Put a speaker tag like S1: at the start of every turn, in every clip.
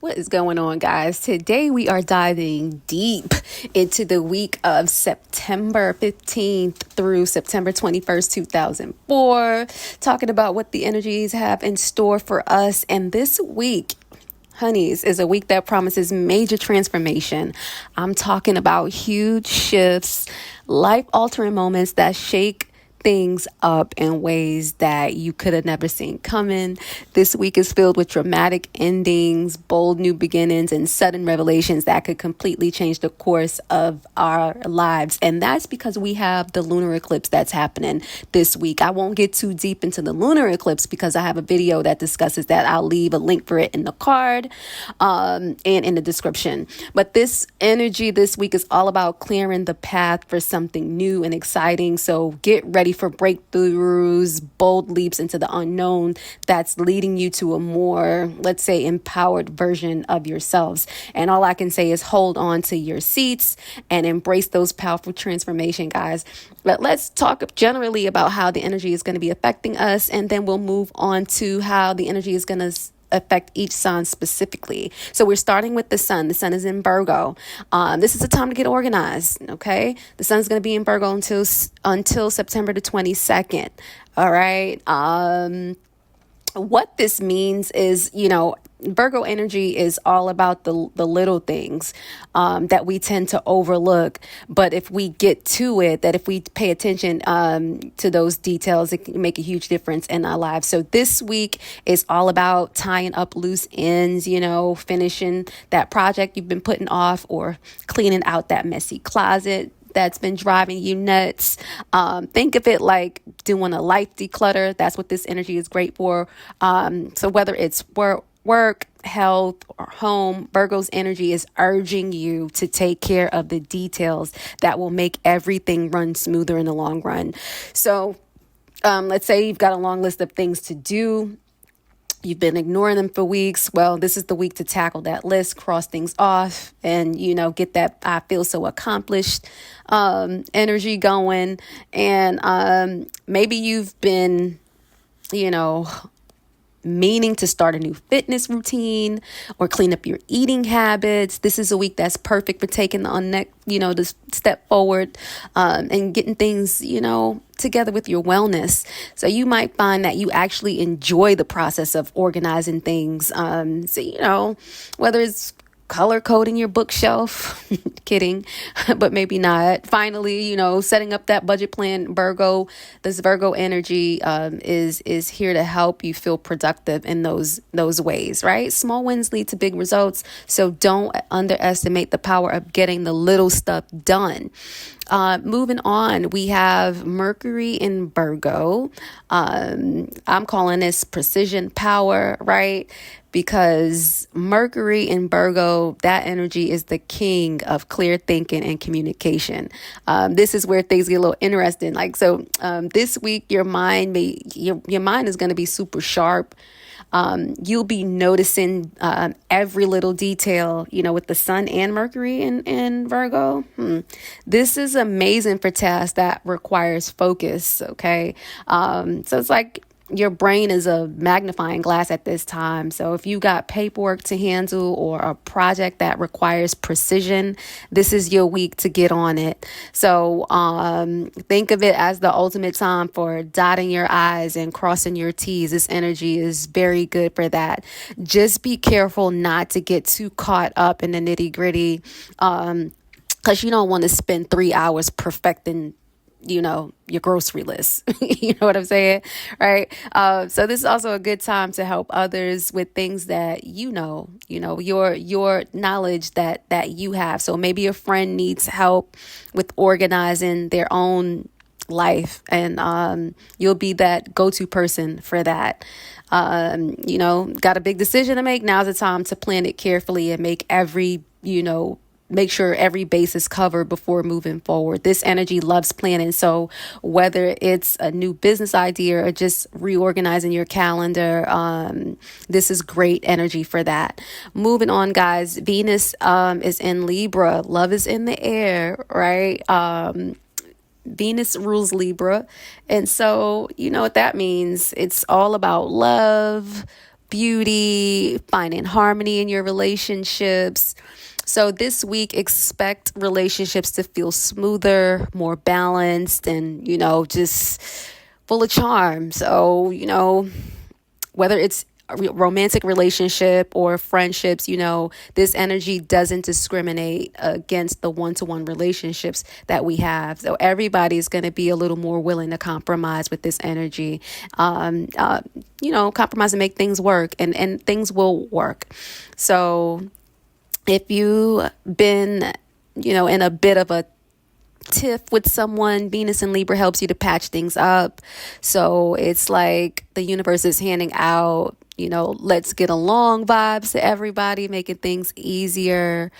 S1: What is going on, guys? Today we are diving deep into the week of September 15th through September 21st, 2004, talking about what the energies have in store for us. And this week, honeys, is a week that promises major transformation. I'm talking about huge shifts, life-altering moments that shake things up in ways that you could have never seen coming. This week is filled with dramatic endings, bold new beginnings, and sudden revelations that could completely change the course of our lives. And that's because we have the lunar eclipse that's happening this week. I won't get too deep into the lunar eclipse because I have a video that discusses that. I'll leave a link for it in the card and in the description. But this energy this week is all about clearing the path for something new and exciting. So get ready for breakthroughs, bold leaps into the unknown that's leading you to a more, let's say, empowered version of yourselves. And all I can say is hold on to your seats and embrace those powerful transformation, guys. But let's talk generally about how the energy is going to be affecting us, and then we'll move on to how the energy is going to affect each sign specifically. So we're starting with the sun. The sun is in Virgo. This is a time to get organized. Okay, the sun is going to be in Virgo until September the 22nd. All right. What this means is, Virgo energy is all about the little things that we tend to overlook. But if we get to it, that if we pay attention to those details, it can make a huge difference in our lives. So this week is all about tying up loose ends, finishing that project you've been putting off, or cleaning out that messy closet that's been driving you nuts. Think of it like doing a life declutter. That's what this energy is great for. So whether it's work, health, or home, Virgo's energy is urging you to take care of the details that will make everything run smoother in the long run. So let's say you've got a long list of things to do. You've been ignoring them for weeks. Well, this is the week to tackle that list, cross things off, and, get that I feel so accomplished energy going. And maybe you've been, meaning to start a new fitness routine or clean up your eating habits. This is a week that's perfect for taking the step forward and getting things, together with your wellness. So you might find that you actually enjoy the process of organizing things. So, whether it's color coding your bookshelf, kidding, but maybe not. Finally, setting up that budget plan. This Virgo energy is here to help you feel productive in those ways, right? Small wins lead to big results. So don't underestimate the power of getting the little stuff done. Moving on, we have Mercury in Virgo. I'm calling this precision power, right? Because Mercury in Virgo, that energy is the king of clear thinking and communication. This is where things get a little interesting. This week, your mind is going to be super sharp. You'll be noticing every little detail, with the sun and Mercury in Virgo. This is amazing for tasks that requires focus, okay? So it's like your brain is a magnifying glass at this time. So if you got paperwork to handle or a project that requires precision, this is your week to get on it. So think of it as the ultimate time for dotting your I's and crossing your T's. This energy is very good for that. Just be careful not to get too caught up in the nitty gritty because you don't want to spend 3 hours perfecting your grocery list. You know what I'm saying? Right. So this is also a good time to help others with things that, your knowledge that you have. So maybe a friend needs help with organizing their own life, and you'll be that go-to person for that. Got a big decision to make. Now's the time to plan it carefully and make sure every base is covered before moving forward. This energy loves planning. So whether it's a new business idea or just reorganizing your calendar, this is great energy for that. Moving on, guys, Venus is in Libra. Love is in the air, right? Venus rules Libra. And so, you know what that means. It's all about love, beauty, finding harmony in your relationships. So this week, expect relationships to feel smoother, more balanced, and, just full of charm. So, whether it's a romantic relationship or friendships, this energy doesn't discriminate against the one-to-one relationships that we have. So everybody's going to be a little more willing to compromise with this energy, compromise and make things work, and things will work. So if you've been, in a bit of a tiff with someone, Venus in Libra helps you to patch things up. So it's like the universe is handing out, let's get along vibes to everybody, making things easier.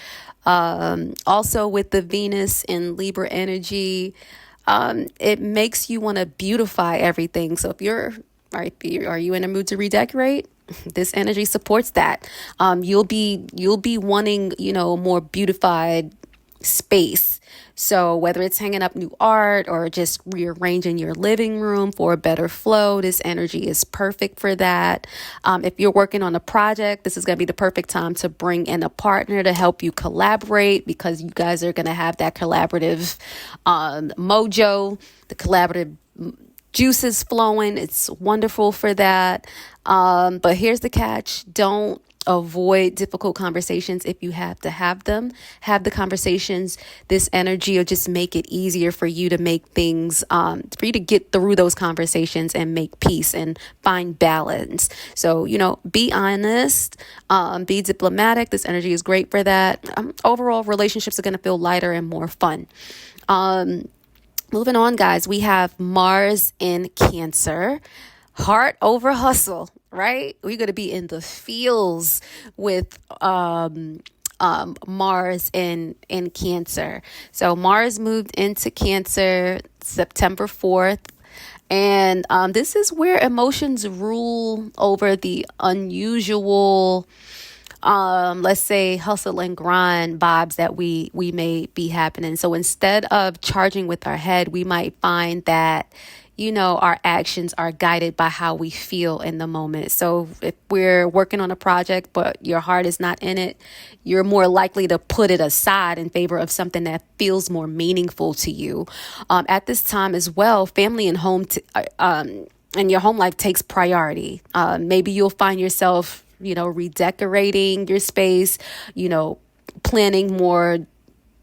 S1: Also with the Venus in Libra energy, it makes you want to beautify everything. So are you in a mood to redecorate? This energy supports that. You'll be wanting, more beautified space. So whether it's hanging up new art or just rearranging your living room for a better flow, this energy is perfect for that. If you're working on a project, this is going to be the perfect time to bring in a partner to help you collaborate, because you guys are going to have that collaborative mojo, the collaborative juices flowing. It's wonderful for that. But here's the catch. Don't avoid difficult conversations if you have to have them. Have the conversations. This energy will just make it easier for you to make things, for you to get through those conversations and make peace and find balance. So, be honest, be diplomatic. This energy is great for that. Overall, relationships are going to feel lighter and more fun. Moving on, guys, we have Mars in Cancer. Heart over hustle, right? We're going to be in the feels with Mars in Cancer. So Mars moved into Cancer September 4th. And this is where emotions rule over the unusual, let's say, hustle and grind vibes that we may be happening. So instead of charging with our head, we might find that our actions are guided by how we feel in the moment. So if we're working on a project, but your heart is not in it, you're more likely to put it aside in favor of something that feels more meaningful to you. At this time as well, family and home and your home life takes priority. Maybe you'll find yourself, redecorating your space, planning more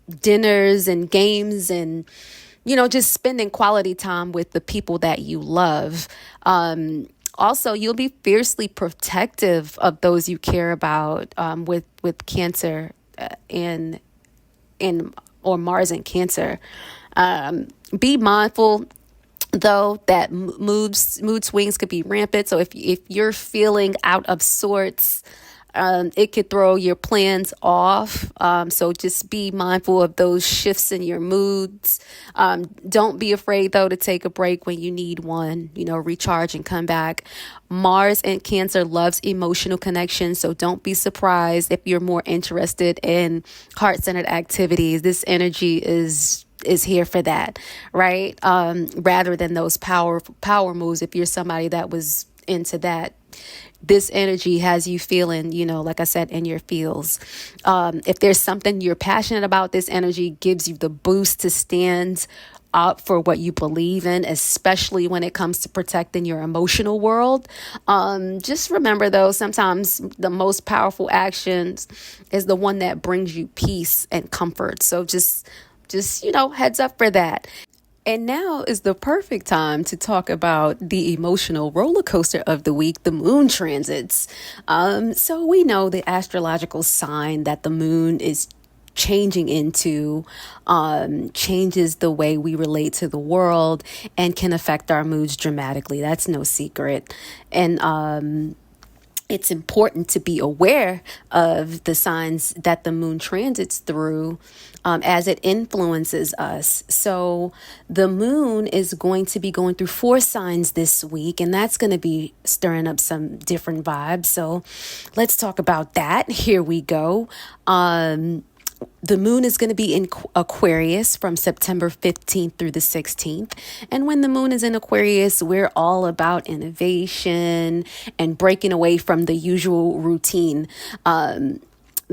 S1: dinners and games and just spending quality time with the people that you love. Also, you'll be fiercely protective of those you care about with Cancer or Mars in Cancer. Be mindful, though, that mood swings could be rampant. So if you're feeling out of sorts, it could throw your plans off. So just be mindful of those shifts in your moods. Don't be afraid, though, to take a break when you need one, recharge and come back. Mars in Cancer loves emotional connection. So don't be surprised if you're more interested in heart-centered activities. This energy is here for that, right? Rather than those power moves. If you're somebody that was into that, this energy has you feeling, like I said, in your feels. If there's something you're passionate about, this energy gives you the boost to stand up for what you believe in, especially when it comes to protecting your emotional world. Just remember, though, sometimes the most powerful actions is the one that brings you peace and comfort. So just heads up for that. And now is the perfect time to talk about the emotional roller coaster of the week, the moon transits. So we know the astrological sign that the moon is changing into changes the way we relate to the world and can affect our moods dramatically. That's no secret. And it's important to be aware of the signs that the moon transits through as it influences us. So the moon is going to be going through 4 signs this week, and that's going to be stirring up some different vibes. So let's talk about that. Here we go. The moon is going to be in Aquarius from September 15th through the 16th. And when the moon is in Aquarius, we're all about innovation and breaking away from the usual routine.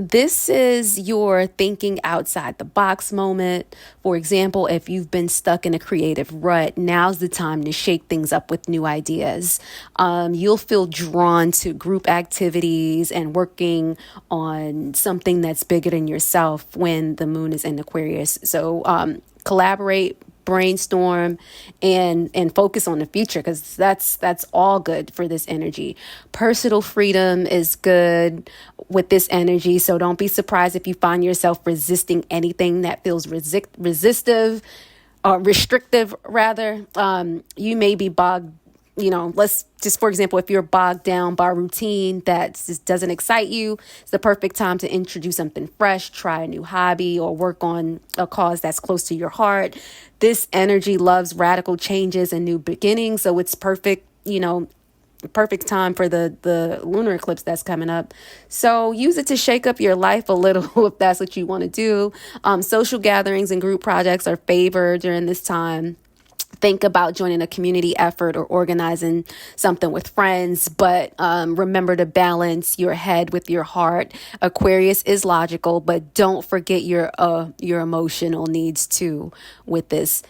S1: This is your thinking outside the box moment. For example, if you've been stuck in a creative rut, now's the time to shake things up with new ideas. You'll feel drawn to group activities and working on something that's bigger than yourself when the moon is in Aquarius. So collaborate, brainstorm, and focus on the future, because that's all good for this energy. Personal freedom is good with this energy, so don't be surprised if you find yourself resisting anything that feels resistive or restrictive rather. You may be bogged, let's just, for example, if you're bogged down by routine that just doesn't excite you, it's the perfect time to introduce something fresh, try a new hobby, or work on a cause that's close to your heart. This energy loves radical changes and new beginnings, so it's perfect, perfect time for the lunar eclipse that's coming up. So use it to shake up your life a little if that's what you want to do. Social gatherings and group projects are favored during this time. Think about joining a community effort or organizing something with friends, but remember to balance your head with your heart. Aquarius is logical, but don't forget your emotional needs too with this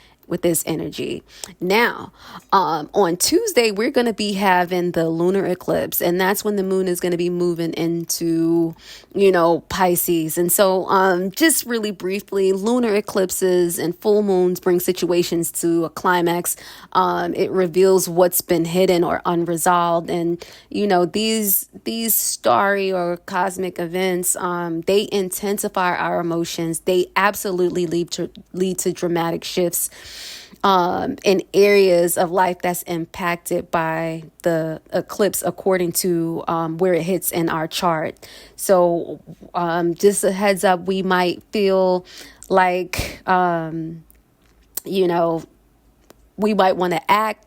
S1: energy. Now, on Tuesday, we're going to be having the lunar eclipse, and that's when the moon is going to be moving into, Pisces. And so, just really briefly, lunar eclipses and full moons bring situations to a climax. It reveals what's been hidden or unresolved. And, these starry or cosmic events, they intensify our emotions. They absolutely lead to dramatic shifts in areas of life that's impacted by the eclipse according to where it hits in our chart. So just a heads up, we might feel like, we might want to act.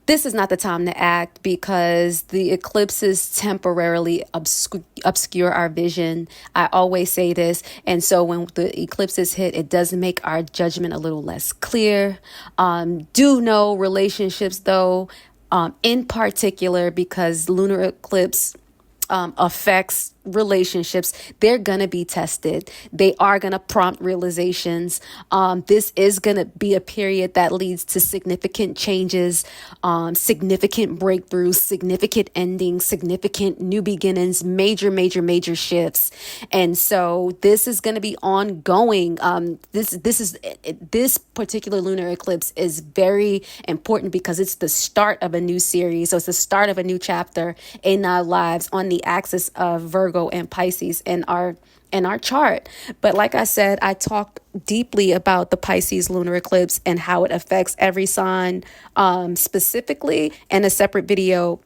S1: This is not the time to act because the eclipses temporarily obscure our vision. I always say this. And so when the eclipses hit, it does make our judgment a little less clear. Do know relationships, though, in particular, because lunar eclipse affects relationships, they're going to be tested. They are going to prompt realizations. This is going to be a period that leads to significant changes, significant breakthroughs, significant endings, significant new beginnings, major shifts. And so this is going to be ongoing. This particular lunar eclipse is very important because it's the start of a new series. So it's the start of a new chapter in our lives on the axis of Virgo and Pisces in our chart. But like I said, I talked deeply about the Pisces lunar eclipse and how it affects every sign specifically in a separate video.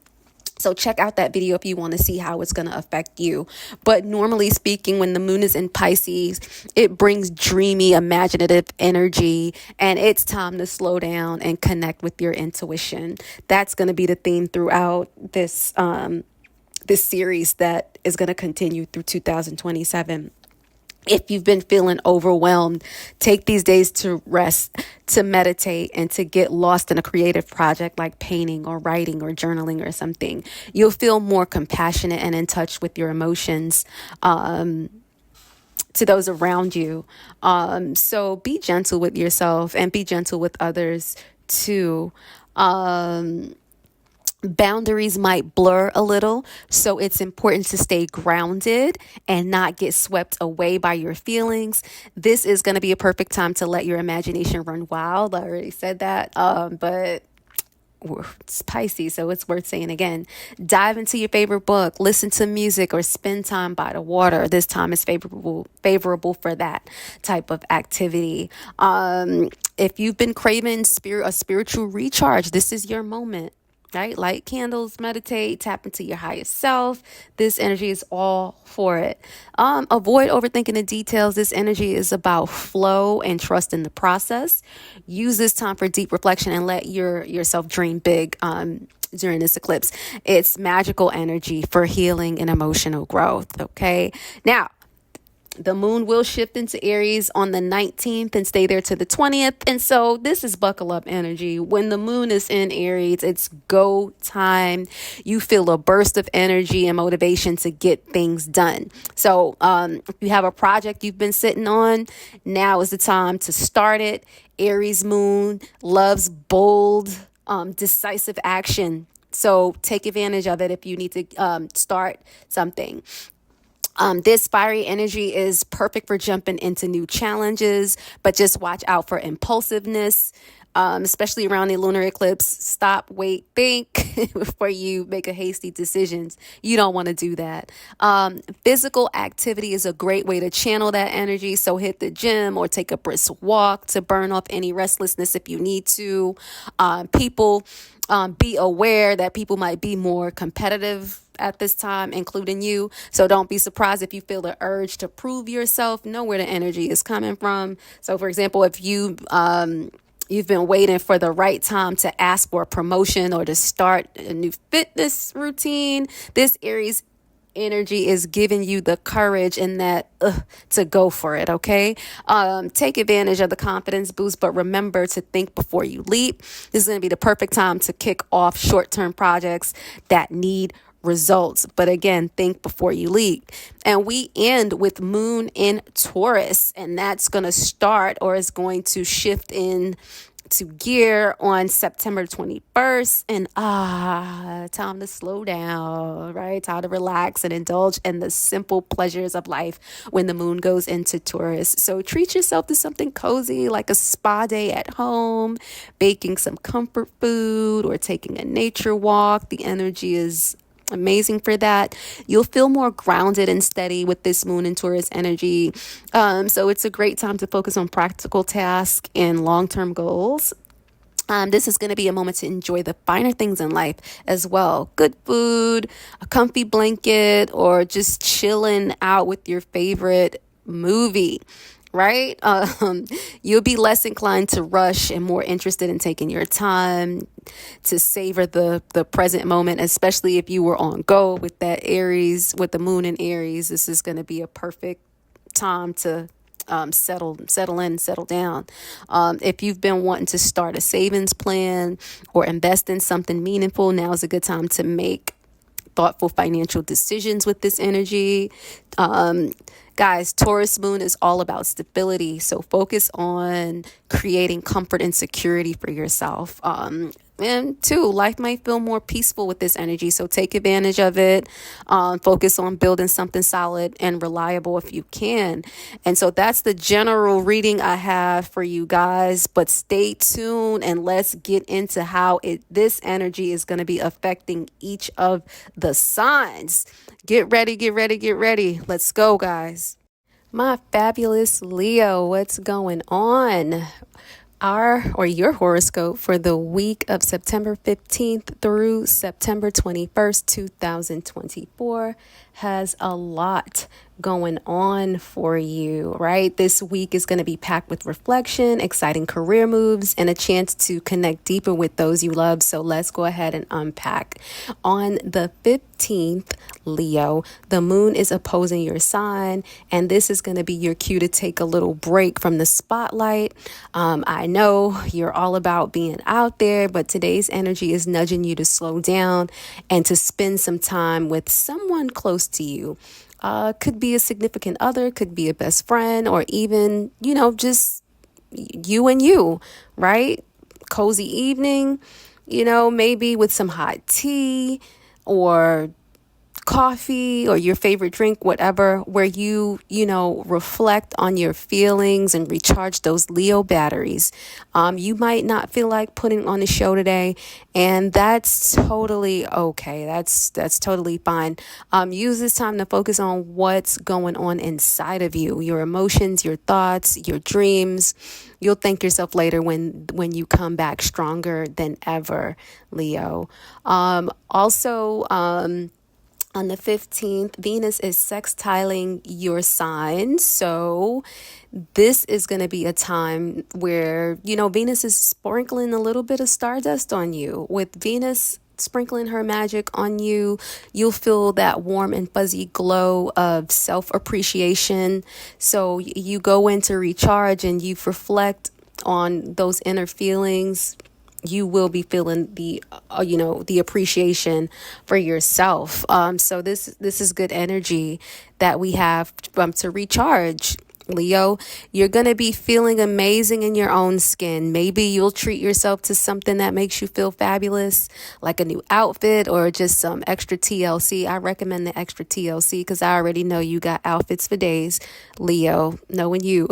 S1: So check out that video if you want to see how it's going to affect you. But normally speaking, when the moon is in Pisces, it brings dreamy, imaginative energy, and it's time to slow down and connect with your intuition. That's going to be the theme throughout this series that is going to continue through 2027. If you've been feeling overwhelmed, take these days to rest, to meditate, and to get lost in a creative project like painting or writing or journaling or something. You'll feel more compassionate and in touch with your emotions to those around you. So be gentle with yourself and be gentle with others too. Boundaries might blur a little, so it's important to stay grounded and not get swept away by your feelings. This is going to be a perfect time to let your imagination run wild. I already said that, but it's Pisces, so it's worth saying again. Dive into your favorite book, listen to music, or spend time by the water. This time is favorable for that type of activity. If you've been craving a spiritual recharge, this is your moment. Right? Light candles, meditate, tap into your highest self. This energy is all for it. Avoid overthinking the details. This energy is about flow and trust in the process. Use this time for deep reflection and let yourself dream big during this eclipse. It's magical energy for healing and emotional growth. Okay. Now, The moon will shift into Aries on the 19th and stay there to the 20th. And so this is buckle up energy. When the moon is in Aries, it's go time. You feel a burst of energy and motivation to get things done. So if you have a project you've been sitting on, now is the time to start it. Aries moon loves bold, decisive action. So take advantage of it if you need to start something. This fiery energy is perfect for jumping into new challenges, but just watch out for impulsiveness, especially around the lunar eclipse. Stop, wait, think before you make a hasty decisions. You don't want to do that. Physical activity is a great way to channel that energy. So hit the gym or take a brisk walk to burn off any restlessness if you need to. Be aware that people might be more competitive at this time, including you. So don't be surprised if you feel the urge to prove yourself. Know where the energy is coming from. So, for example, if you've been waiting for the right time to ask for a promotion or to start a new fitness routine, this Aries energy is giving you the courage and that to go for it. Okay. Take advantage of the confidence boost, but remember to think before you leap. This is going to be the perfect time to kick off short-term projects that need results. But again, think before you leap. And we end with moon in Taurus, and that's going to start or is going to shift in to gear on September 21st. And time to slow down, right? Time to relax and indulge in the simple pleasures of life when the moon goes into Taurus. So treat yourself to something cozy like a spa day at home, baking some comfort food, or taking a nature walk. The energy is amazing for that. You'll feel more grounded and steady with this moon and Taurus energy. So it's a great time to focus on practical tasks and long-term goals. This is going to be a moment to enjoy the finer things in life as well. Good food, a comfy blanket, or just chilling out with your favorite movie. Right? You'll be less inclined to rush and more interested in taking your time to savor the present moment, especially if you were on go with that Aries, with the moon in Aries. This is going to be a perfect time to settle in, settle down. If you've been wanting to start a savings plan or invest in something meaningful, now is a good time to make thoughtful financial decisions with this energy. Guys, Taurus moon is all about stability. So focus on creating comfort and security for yourself. And two, life might feel more peaceful with this energy. So take advantage of it. Focus on building something solid and reliable if you can. And so that's the general reading I have for you guys. But stay tuned and let's get into how this energy is going to be affecting each of the signs. Get ready, get ready, get ready. Let's go, guys. My fabulous Leo, what's going on? Your horoscope for the week of September 15th through September 21st, 2024 has a lot going on for you, right? This week is going to be packed with reflection, exciting career moves, and a chance to connect deeper with those you love. So let's go ahead and unpack. On the 15th, Leo, the moon is opposing your sign, and this is going to be your cue to take a little break from the spotlight. I know you're all about being out there, but today's energy is nudging you to slow down and to spend some time with someone close to you. Could be a significant other, could be a best friend, or even, just you and you, right? Cozy evening, maybe with some hot tea or coffee or your favorite drink, whatever, where you reflect on your feelings and recharge those Leo batteries. You might not feel like putting on a show today, and that's totally okay. That's totally fine. Use this time to focus on what's going on inside of you, your emotions, your thoughts, your dreams. You'll thank yourself later when you come back stronger than ever, Leo. On the 15th, Venus is sextiling your sign. So this is going to be a time where, Venus is sprinkling a little bit of stardust on you. With Venus sprinkling her magic on you. You'll feel that warm and fuzzy glow of self-appreciation. So you go in to recharge and you reflect on those inner feelings. You will be feeling the appreciation for yourself. So this is good energy that we have to recharge. Leo, you're going to be feeling amazing in your own skin. Maybe you'll treat yourself to something that makes you feel fabulous, like a new outfit or just some extra TLC. I recommend the extra TLC because I already know you got outfits for days, Leo, knowing you.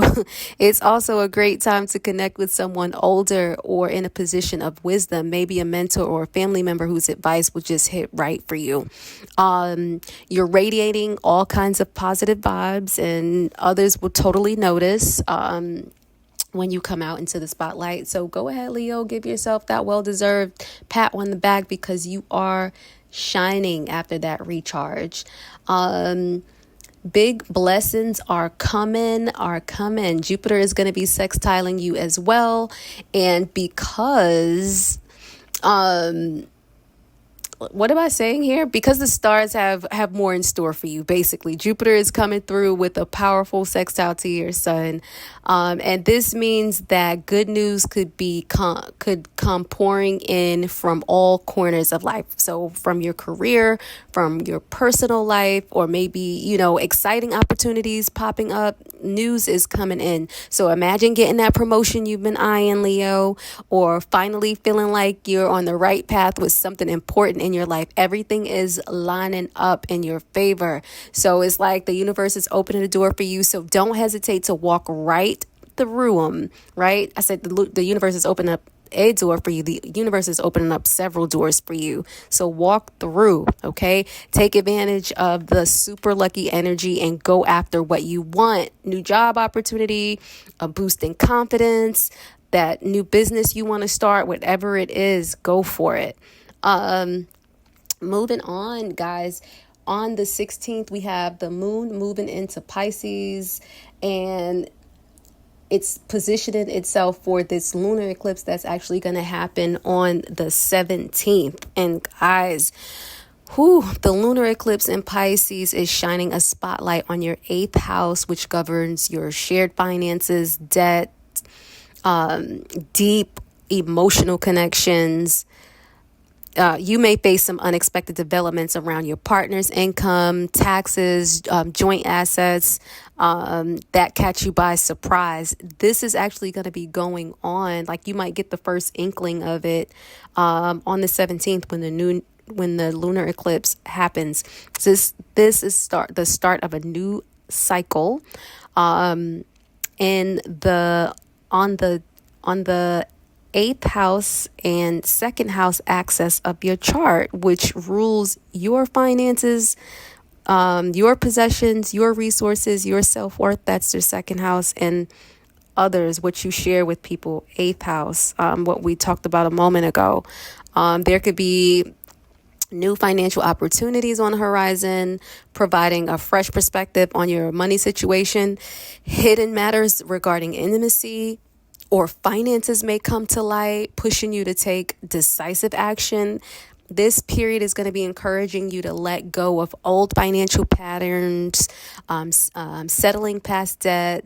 S1: It's also a great time to connect with someone older or in a position of wisdom, maybe a mentor or a family member whose advice will just hit right for you. You're radiating all kinds of positive vibes, and others will totally notice when you come out into the spotlight. So go ahead, Leo, give yourself that well-deserved pat on the back because you are shining after that recharge. Big blessings are coming. Jupiter is going to be sextiling you as well. And because what am I saying here? Because the stars have more in store for you, basically. Jupiter is coming through with a powerful sextile to your sun. And this means that good news could come pouring in from all corners of life. So from your career, from your personal life, or maybe, exciting opportunities popping up. News is coming in. So imagine getting that promotion you've been eyeing, Leo, or finally feeling like you're on the right path with something important in your life. Everything is lining up in your favor. So it's like the universe is opening the door for you. So don't hesitate to walk right through them, right? I said the universe is opening up a door for you. The universe is opening up several doors for you. So walk through, okay? Take advantage of the super lucky energy and go after what you want. New job opportunity, a boost in confidence, that new business you want to start, whatever it is, go for it. Moving on, guys. On the 16th, we have the moon moving into Pisces, and it's positioning itself for this lunar eclipse that's actually going to happen on the 17th. And guys, the lunar eclipse in Pisces is shining a spotlight on your 8th house, which governs your shared finances, debt, deep emotional connections. You may face some unexpected developments around your partner's income, taxes, joint assets that catch you by surprise. This is actually going to be going on. Like you might get the first inkling of it on the 17th when the lunar eclipse happens. This is the start of a new cycle. On the 8th house and 2nd house axis of your chart, which rules your finances, your possessions, your resources, your self-worth. That's your 2nd house, and others, what you share with people. 8th house, what we talked about a moment ago. There could be new financial opportunities on the horizon, providing a fresh perspective on your money situation. Hidden matters regarding intimacy or finances may come to light, pushing you to take decisive action. This period is going to be encouraging you to let go of old financial patterns, settling past debt,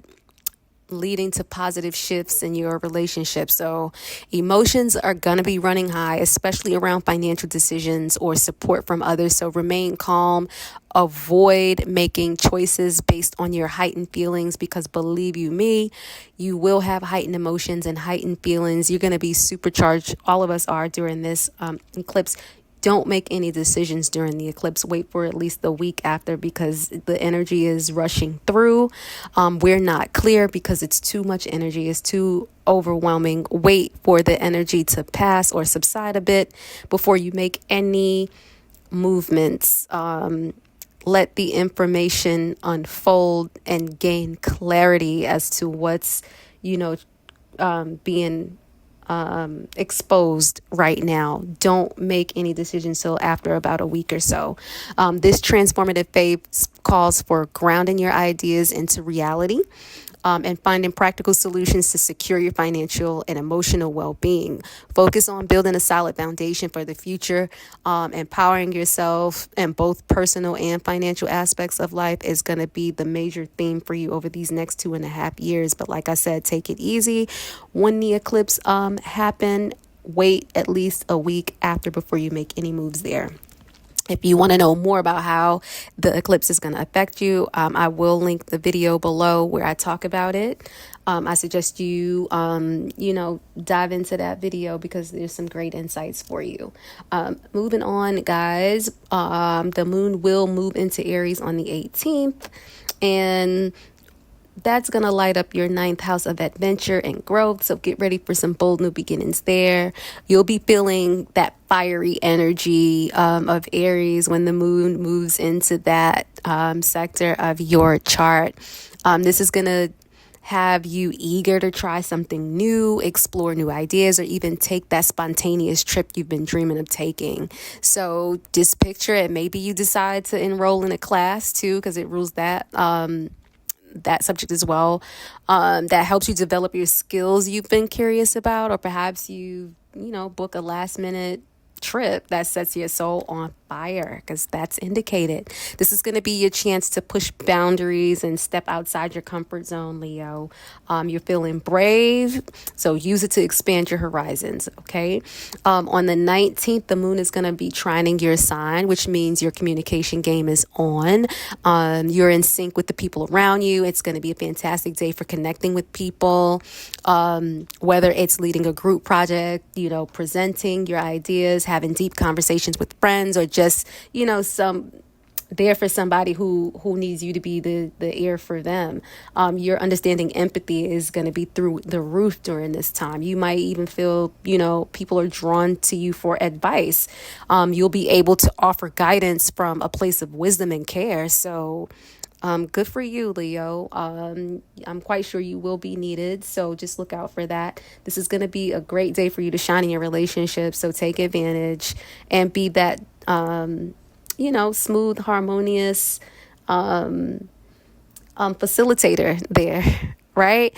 S1: leading to positive shifts in your relationship. So emotions are going to be running high, especially around financial decisions or support from others. So remain calm. Avoid making choices based on your heightened feelings, because believe you me, you will have heightened emotions and heightened feelings. You're going to be supercharged. All of us are during this eclipse. Don't make any decisions during the eclipse. Wait for at least the week after, because the energy is rushing through. We're not clear because it's too much energy. It's too overwhelming. Wait for the energy to pass or subside a bit before you make any movements. Let the information unfold and gain clarity as to what's, being exposed right now. Don't make any decisions till after about a week or so. This transformative phase calls for grounding your ideas into reality. and finding practical solutions to secure your financial and emotional well-being. Focus on building a solid foundation for the future. Empowering yourself in both personal and financial aspects of life is going to be the major theme for you over these next 2.5 years. But like I said, take it easy. When the eclipse happen, wait at least a week after before you make any moves there. If you want to know more about how the eclipse is going to affect you, I will link the video below where I talk about it. I suggest you, dive into that video because there's some great insights for you. Moving on, guys, the moon will move into Aries on the 18th, and that's going to light up your 9th house of adventure and growth. So get ready for some bold new beginnings there. You'll be feeling that fiery energy of Aries when the moon moves into that sector of your chart. This is going to have you eager to try something new, explore new ideas, or even take that spontaneous trip you've been dreaming of taking. So just picture it. Maybe you decide to enroll in a class too, because it rules that subject as well, that helps you develop your skills you've been curious about, or perhaps you book a last minute trip that sets your soul on fire, because that's indicated. This is going to be your chance to push boundaries and step outside your comfort zone, Leo. You're feeling brave, so use it to expand your horizons, okay? On the 19th, the moon is going to be trining your sign, which means your communication game is on. You're in sync with the people around you. It's going to be a fantastic day for connecting with people, whether it's leading a group project, presenting your ideas, having deep conversations with friends, or just some there for somebody who needs you to be the ear for them. Your understanding empathy is going to be through the roof during this time. You might even feel people are drawn to you for advice. You'll be able to offer guidance from a place of wisdom and care. So good for you, Leo. I'm quite sure you will be needed, so just look out for that. This is going to be a great day for you to shine in your relationship, so take advantage and be that, smooth, harmonious facilitator there, right?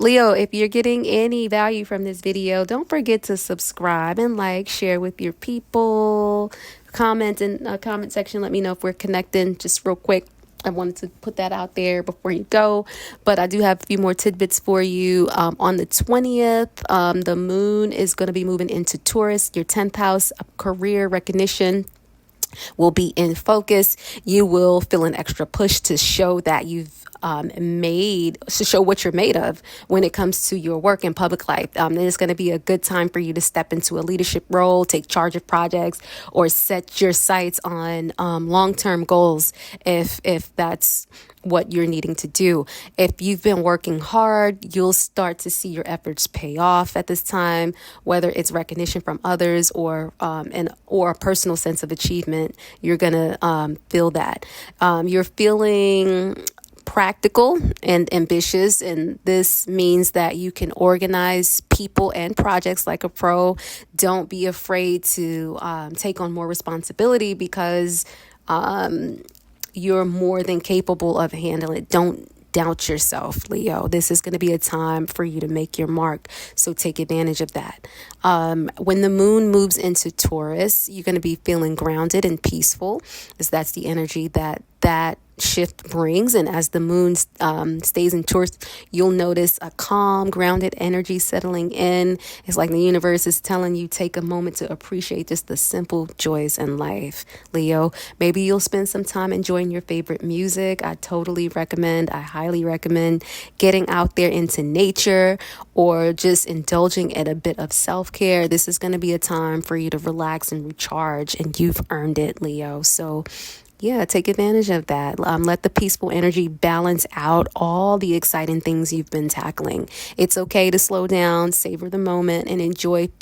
S1: Leo, if you're getting any value from this video, don't forget to subscribe and share with your people. Comment in the comment section. Let me know if we're connecting just real quick. I wanted to put that out there before you go, but I do have a few more tidbits for you. On the 20th, the moon is going to be moving into Taurus, your 10th house of career recognition will be in focus. You will feel an extra push to show that you've show what you're made of when it comes to your work and public life. It's going to be a good time for you to step into a leadership role, take charge of projects, or set your sights on long-term goals if that's what you're needing to do. If you've been working hard, you'll start to see your efforts pay off at this time, whether it's recognition from others or a personal sense of achievement. You're gonna feel that. You're feeling practical and ambitious, and this means that you can organize people and projects like a pro. Don't be afraid to take on more responsibility, because you're more than capable of handling it. Don't doubt yourself, Leo. This is going to be a time for you to make your mark, so take advantage of that. When the moon moves into Taurus, you're going to be feeling grounded and peaceful, because that's the energy that shift brings. And as the moon stays in Taurus, you'll notice a calm, grounded energy settling in. It's like the universe is telling you, take a moment to appreciate just the simple joys in life, Leo. Maybe you'll spend some time enjoying your favorite music. I highly recommend getting out there into nature, or just indulging in a bit of self-care. This is going to be a time for you to relax and recharge, and you've earned it, Leo. So yeah, take advantage of that. Let the peaceful energy balance out all the exciting things you've been tackling. It's okay to slow down, savor the moment, and enjoy the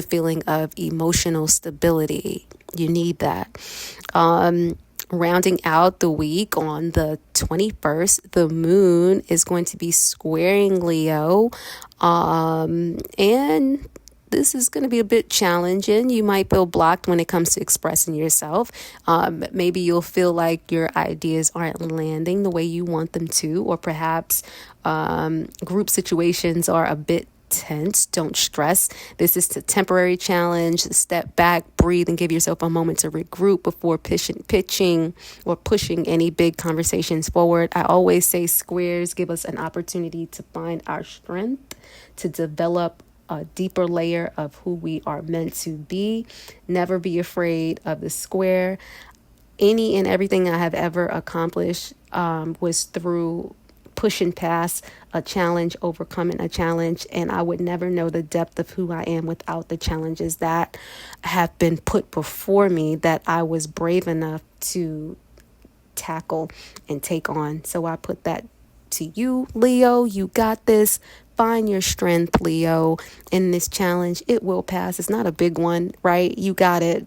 S1: feeling of emotional stability. You need that. Rounding out the week on the 21st, the moon is going to be squaring Leo, and this is going to be a bit challenging. You might feel blocked when it comes to expressing yourself. Maybe you'll feel like your ideas aren't landing the way you want them to, or perhaps group situations are a bit tense. Don't stress. This is a temporary challenge. Step back, breathe, and give yourself a moment to regroup before pitching or pushing any big conversations forward. I always say squares give us an opportunity to find our strength, to develop a deeper layer of who we are meant to be. Never be afraid of the square. Any and everything I have ever accomplished was through pushing past a challenge, overcoming a challenge, and I would never know the depth of who I am without the challenges that have been put before me that I was brave enough to tackle and take on. So I put that to you, Leo. You got this. Find your strength, Leo, in this challenge. It will pass. It's not a big one, right? You got it.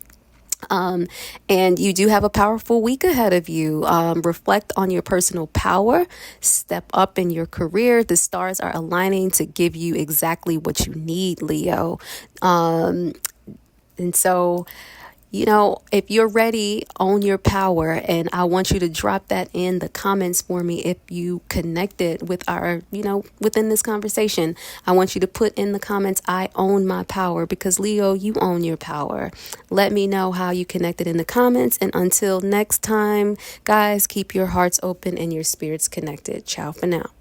S1: And you do have a powerful week ahead of you. Reflect on your personal power. Step up in your career. The stars are aligning to give you exactly what you need, Leo. And so, if you're ready, own your power. And I want you to drop that in the comments for me if you connected with our, within this conversation. I want you to put in the comments, I own my power, because Leo, you own your power. Let me know how you connected in the comments. And until next time, guys, keep your hearts open and your spirits connected. Ciao for now.